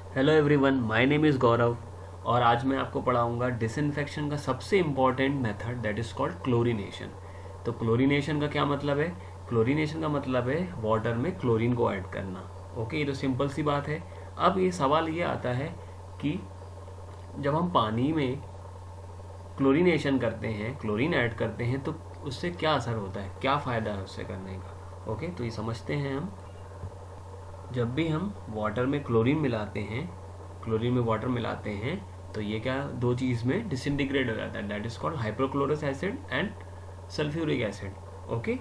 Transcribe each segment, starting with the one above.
Hello everyone, my name is Gaurav और आज मैं आपको पढ़ाऊंगा डिसइंफेक्शन का सबसे important method that is called chlorination. तो क्लोरीनेशन का क्या मतलब है? क्लोरीनेशन का मतलब है वाटर में क्लोरीन को ऐड करना। ओके, ये तो सिंपल सी बात है। अब ये सवाल ये आता है कि जब हम पानी में क्लोरीनेशन करते हैं, क्लोरीन ऐड करते हैं, तो उससे क्या असर होता है, क्या फ़ायदा है उससे करने का। ओके, तो ये समझते हैं हम। जब भी हम वाटर में क्लोरीन मिलाते हैं, क्लोरीन में वाटर मिलाते हैं, तो ये क्या दो चीज़ में डिसइंटीग्रेट हो जाता है, that is called hydrochlorous acid and sulphuric acid. Okay,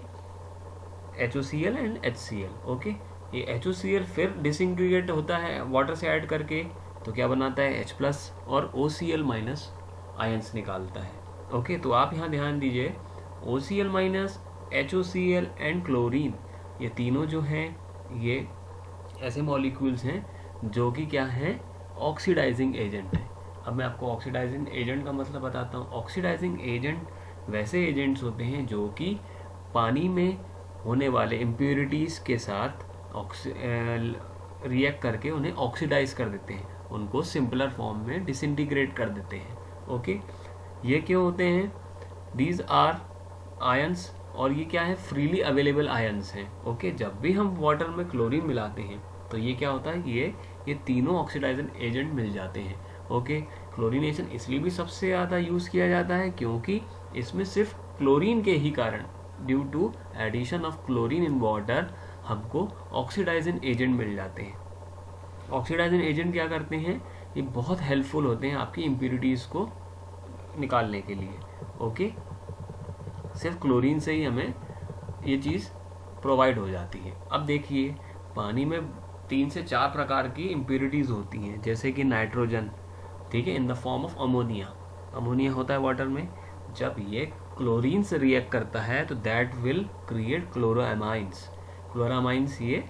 HOCl and HCl। Okay, ये HOCl फिर डिसइंटीग्रेट होता है वाटर से ऐड करके, तो क्या बनाता है H प्लस और OCl माइनस आयंस निकालता है। ओके, तो आप यहाँ ध्यान दीजिए, OCl minus, HOCl and chlorine, ये तीनों जो हैं ये ऐसे मॉलिक्यूल्स हैं जो कि क्या हैं, ऑक्सीडाइजिंग एजेंट हैं। अब मैं आपको ऑक्सीडाइजिंग एजेंट का मतलब बताता हूँ। ऑक्सीडाइजिंग एजेंट वैसे एजेंट्स होते हैं जो कि पानी में होने वाले इम्प्योरिटीज़ के साथ रिएक्ट करके उन्हें ऑक्सीडाइज कर देते हैं, उनको सिंपलर फॉर्म में डिसइंटीग्रेट कर देते हैं। ओके, ये क्यों होते हैं? दीज आर आयंस, और ये क्या है, फ्रीली अवेलेबल आयंस हैं। ओके, जब भी हम वाटर में क्लोरीन मिलाते हैं तो ये क्या होता है, ये तीनों ऑक्सीडाइजिंग एजेंट मिल जाते हैं। ओके, क्लोरीनेशन इसलिए भी सबसे ज़्यादा यूज़ किया जाता है क्योंकि इसमें सिर्फ क्लोरीन के ही कारण, due to addition of chlorine in water, हमको ऑक्सीडाइजिंग एजेंट मिल जाते हैं। ऑक्सीडाइजिंग एजेंट क्या करते हैं, ये बहुत हेल्पफुल होते हैं आपकी इम्प्योरिटीज़ को निकालने के लिए। ओके, सिर्फ क्लोरीन से ही हमें ये चीज़ प्रोवाइड हो जाती है। अब देखिए, पानी में 3 से 4 प्रकार की इम्प्योरिटीज़ होती हैं, जैसे कि नाइट्रोजन, ठीक है, in the form of ammonia. Ammonia होता है वाटर में, जब ये क्लोरीन से रिएक्ट करता है तो दैट विल क्रिएट क्लोरोएमाइंस। क्लोरोमाइंस ये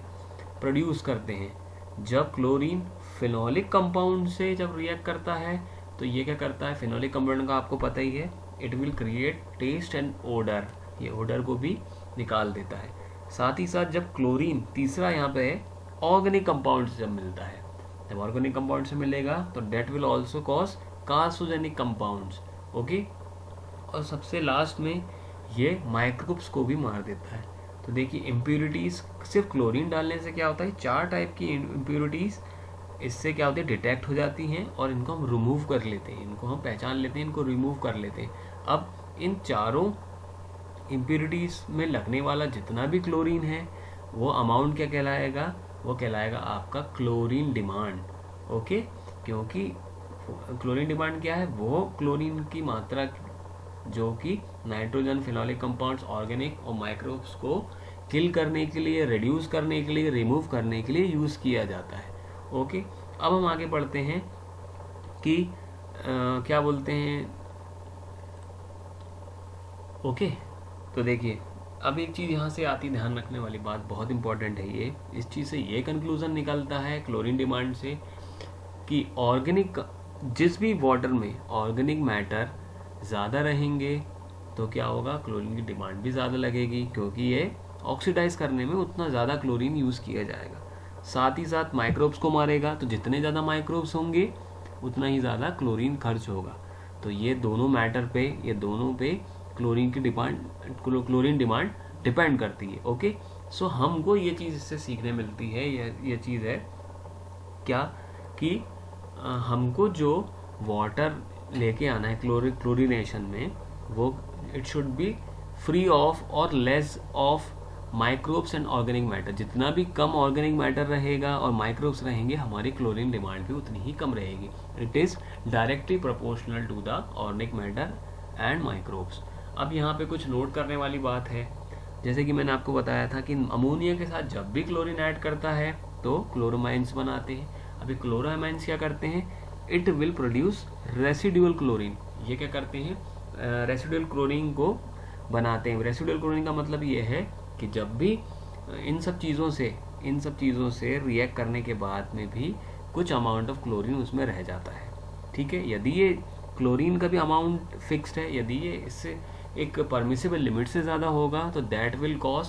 प्रोड्यूस करते हैं। जब क्लोरीन फिनोलिक कंपाउंड से जब रिएक्ट करता है तो ये क्या करता है, फिनोलिक कंपाउंड का आपको पता ही है, it will create taste and odour, ये ओडर को भी निकाल देता है। साथ ही साथ जब क्लोरीन तीसरा यहाँ पे है, ऑर्गेनिक कंपाउंड से जब मिलता है, जब ऑर्गेनिक कंपाउंड से मिलेगा तो that will also cause carcinogenic compounds. Okay, और सबसे लास्ट में ये माइक्रोब्स को भी मार देता है। तो देखिए, इम्प्योरिटीज़ सिर्फ क्लोरीन डालने से क्या होता है, 4 टाइप की इम्प्योरिटीज़ इससे क्या होती है, डिटेक्ट हो जाती हैं और इनको हम रिमूव कर लेते हैं, इनको हम पहचान लेते हैं, इनको रिमूव कर लेते हैं। अब इन चारों इम्प्योरिटीज़ में लगने वाला जितना भी क्लोरीन है वो अमाउंट क्या कहलाएगा, वो कहलाएगा आपका क्लोरीन डिमांड। ओके, क्योंकि क्लोरीन डिमांड क्या है, वो क्लोरीन की मात्रा जो कि नाइट्रोजन, फिनोलिक कंपाउंड्स, ऑर्गेनिक और माइक्रोब्स को किल करने के लिए, रिड्यूस करने के लिए, रिमूव करने के लिए यूज़ किया जाता है। ओके, अब हम आगे बढ़ते हैं कि क्या बोलते हैं। ओके, तो देखिए, अब एक चीज़ यहाँ से आती, ध्यान रखने वाली बात बहुत इंपॉर्टेंट है ये, इस चीज़ से ये कंक्लूज़न निकलता है क्लोरीन डिमांड से कि ऑर्गेनिक, जिस भी वाटर में ऑर्गेनिक मैटर ज़्यादा रहेंगे तो क्या होगा, क्लोरीन की डिमांड भी ज़्यादा लगेगी, क्योंकि ये ऑक्सीडाइज करने में उतना ज़्यादा क्लोरीन यूज़ किया जाएगा। साथ ही साथ माइक्रोब्स को मारेगा, तो जितने ज़्यादा माइक्रोब्स होंगे उतना ही ज़्यादा क्लोरीन खर्च होगा। तो ये दोनों मैटर पे, ये दोनों पे क्लोरीन की डिमांड, क्लोरीन डिमांड डिपेंड करती है। ओके, सो हमको ये चीज़ इससे सीखने मिलती है, ये चीज़ है क्या कि हमको जो वाटर लेके आना है क्लोरीनेशन में, वो it should be free of और less of microbes and organic matter. जितना भी कम ऑर्गेनिक मैटर रहेगा और माइक्रोब्स रहेंगे, हमारी क्लोरीन डिमांड भी उतनी ही कम रहेगी। It is directly proportional to the organic matter and microbes. अब यहाँ पे कुछ नोट करने वाली बात है, जैसे कि मैंने आपको बताया था कि अमोनिया के साथ जब भी क्लोरीन ऐड करता है तो क्लोरोमाइंस बनाते हैं। अभी क्लोरोमाइंस क्या करते हैं, it will produce residual chlorine. ये क्या करते हैं, रेसिडुअल क्लोरीन को बनाते हैं। रेसिडुअल क्लोरीन का मतलब ये है कि जब भी इन सब चीज़ों से रिएक्ट करने के बाद में भी कुछ अमाउंट ऑफ क्लोरीन उसमें रह जाता है। ठीक है, यदि ये क्लोरीन का भी अमाउंट फिक्स्ड है, यदि ये इससे एक परमिसिबल लिमिट से ज़्यादा होगा तो that will cause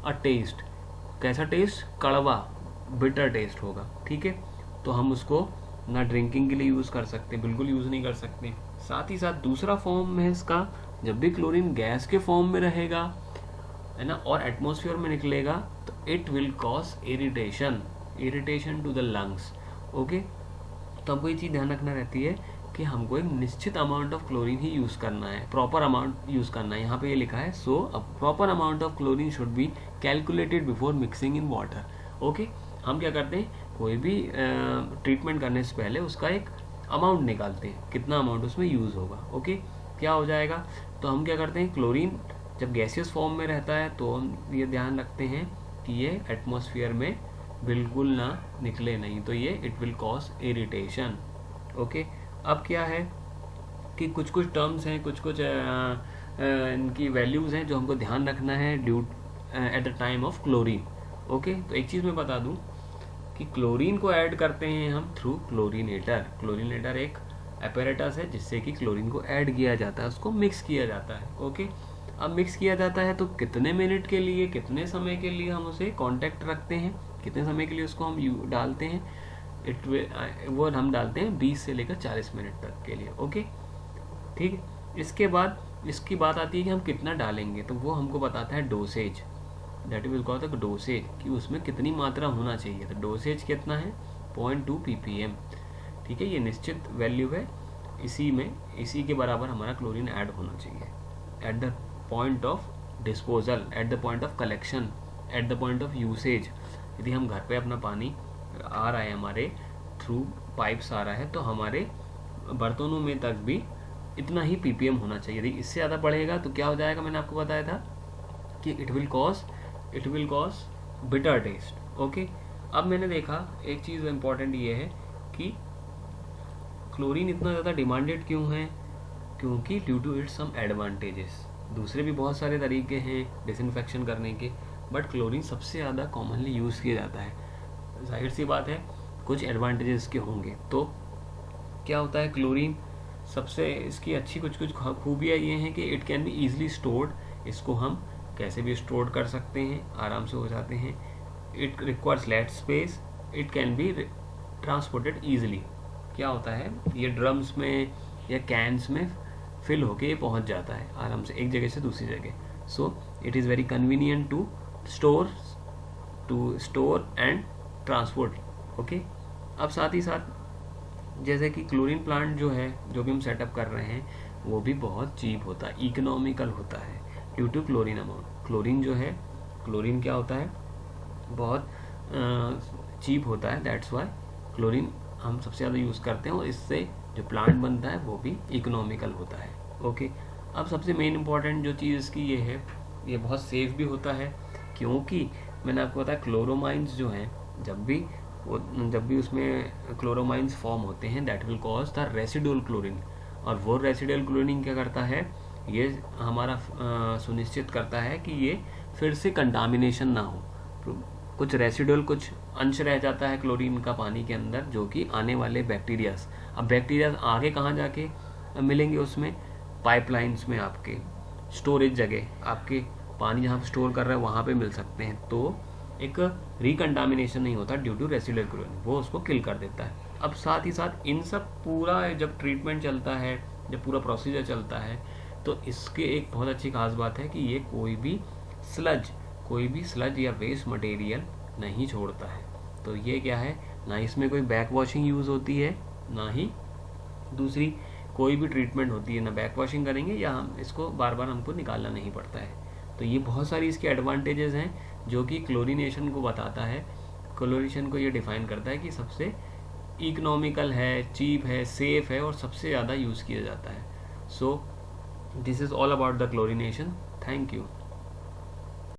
a taste. कैसा टेस्ट, कड़वा, बिटर टेस्ट होगा। ठीक है, तो हम उसको ना ड्रिंकिंग के लिए यूज़ कर सकते, बिल्कुल यूज़ नहीं कर सकते। साथ ही साथ दूसरा फॉर्म है इसका, जब भी क्लोरीन गैस के फॉर्म में रहेगा है ना और एटमॉस्फेयर में निकलेगा तो it will cause irritation to the lungs. Okay, तो हमको ये चीज़ ध्यान रखना रहती है कि हमको एक निश्चित amount of chlorine he use करना है, प्रॉपर अमाउंट यूज़ करना है। यहाँ पे ये लिखा है so a proper amount of chlorine should be calculated before mixing in water. Okay, हम क्या करते हैं, कोई भी ट्रीटमेंट करने से पहले उसका एक अमाउंट निकालते हैं, कितना अमाउंट उसमें यूज़ होगा। ओके, क्या हो जाएगा, तो हम क्या करते हैं, क्लोरीन जब गैसियस फॉर्म में रहता है तो हम ये ध्यान रखते हैं कि ये एटमॉस्फेयर में बिल्कुल ना निकले, नहीं तो ये it will cause irritation. Okay, अब क्या है कि कुछ कुछ टर्म्स हैं, कुछ कुछ इनकी वैल्यूज़ हैं जो हमको ध्यान रखना है due at the time of chlorine. Okay, तो एक चीज़ मैं बता दूं कि क्लोरीन को ऐड करते हैं हम थ्रू क्लोरीनेटर। क्लोरीनेटर एक apparatus है जिससे कि क्लोरीन को ऐड किया जाता है, उसको मिक्स किया जाता है। ओके, अब मिक्स किया जाता है तो कितने मिनट के लिए, कितने समय के लिए हम उसे कांटेक्ट रखते हैं, कितने समय के लिए उसको हम डालते हैं, वो हम डालते हैं 20 से लेकर 40 मिनट तक के लिए। ओके, ठीक है। इसके बाद इसकी बात आती है कि हम कितना डालेंगे, तो वो हमको बताता है dosage, that will call the dosage, कि उसमें कितनी मात्रा होना चाहिए। तो डोसेज कितना है, 0.2 ppm। ठीक है, ये निश्चित वैल्यू है, इसी के बराबर हमारा क्लोरीन ऐड होना चाहिए at the point of disposal, at the point of collection, at the point of usage. यदि हम घर पे अपना पानी आ रहा है, हमारे थ्रू पाइप्स आ रहा है, तो हमारे बर्तनों में तक भी इतना ही ppm होना चाहिए। यदि इससे ज़्यादा बढ़ेगा तो क्या हो जाएगा, मैंने आपको बताया था कि it will cause bitter taste. Okay, अब मैंने देखा एक चीज़ इम्पॉर्टेंट ये है कि क्लोरीन इतना ज़्यादा डिमांडेड क्यों है, क्योंकि due to its some advantages. दूसरे भी बहुत सारे तरीके हैं डिसइंफेक्शन करने के, बट क्लोरीन सबसे ज़्यादा कॉमनली यूज़ किया जाता है। जाहिर सी बात है कुछ एडवांटेजेस के होंगे। तो क्या होता है, क्लोरीन सबसे इसकी अच्छी कुछ खूबियाँ ये हैं कि it can be easily stored, इसको हम कैसे भी स्टोर कर सकते हैं, आराम से हो जाते हैं। It requires less space, it can be transported easily. क्या होता है, ये ड्रम्स में या कैंस में फिल होके ये पहुंच जाता है आराम से एक जगह से दूसरी जगह। So it is very convenient to store and transport. Okay, अब साथ ही साथ जैसे कि क्लोरीन प्लांट जो है, जो भी हम सेटअप कर रहे हैं, वो भी बहुत चीप होता है, इकोनॉमिकल होता है due to chlorine amount. Chlorine जो है, क्लोरीन क्या होता है, बहुत चीप होता है, दैट्स वाई क्लोरीन हम सबसे ज़्यादा यूज़ करते हैं और इससे जो प्लांट बनता है वो भी इकोनॉमिकल होता है। ओके, अब सबसे मेन इम्पॉर्टेंट जो चीज़ इसकी ये है, ये बहुत सेफ भी होता है, क्योंकि मैंने आपको बताया क्लोरोमाइंस जो हैं, जब भी उसमें क्लोरोमाइंस फॉर्म होते हैं, that will cause the residual chlorine. और वो रेसिडुअल क्लोरीन क्या करता है, ये हमारा सुनिश्चित करता है कि ये फिर से कंटामिनेशन ना हो। कुछ रेसिडुअल, कुछ अंश रह जाता है क्लोरीन का पानी के अंदर, जो कि आने वाले बैक्टीरियाज, अब बैक्टीरियाज आगे कहाँ जाके मिलेंगे, उसमें पाइपलाइंस में, आपके स्टोरेज जगह, आपके पानी जहाँ स्टोर कर रहे हैं वहाँ पे मिल सकते हैं। तो एक रिकंटामिनेशन नहीं होता ड्यू टू रेसिडुअल क्लोरीन, वो उसको किल कर देता है। अब साथ ही साथ इन सब पूरा जब ट्रीटमेंट चलता है, जब पूरा प्रोसीजर चलता है, तो इसके एक बहुत अच्छी खास बात है कि ये कोई भी स्लज या वेस्ट मटेरियल नहीं छोड़ता है। तो ये क्या है, ना इसमें कोई बैक वॉशिंग यूज़ होती है, ना ही दूसरी कोई भी ट्रीटमेंट होती है, ना बैक वॉशिंग करेंगे, या हम इसको बार बार हमको निकालना नहीं पड़ता है। तो ये बहुत सारी इसके एडवांटेजेस हैं जो कि क्लोरीनेशन को बताता है। क्लोरीनेशन को ये डिफाइन करता है कि सबसे इकोनॉमिकल है, चीप है, सेफ है और सबसे ज़्यादा यूज़ किया जाता है। So this is all about the chlorination. Thank you.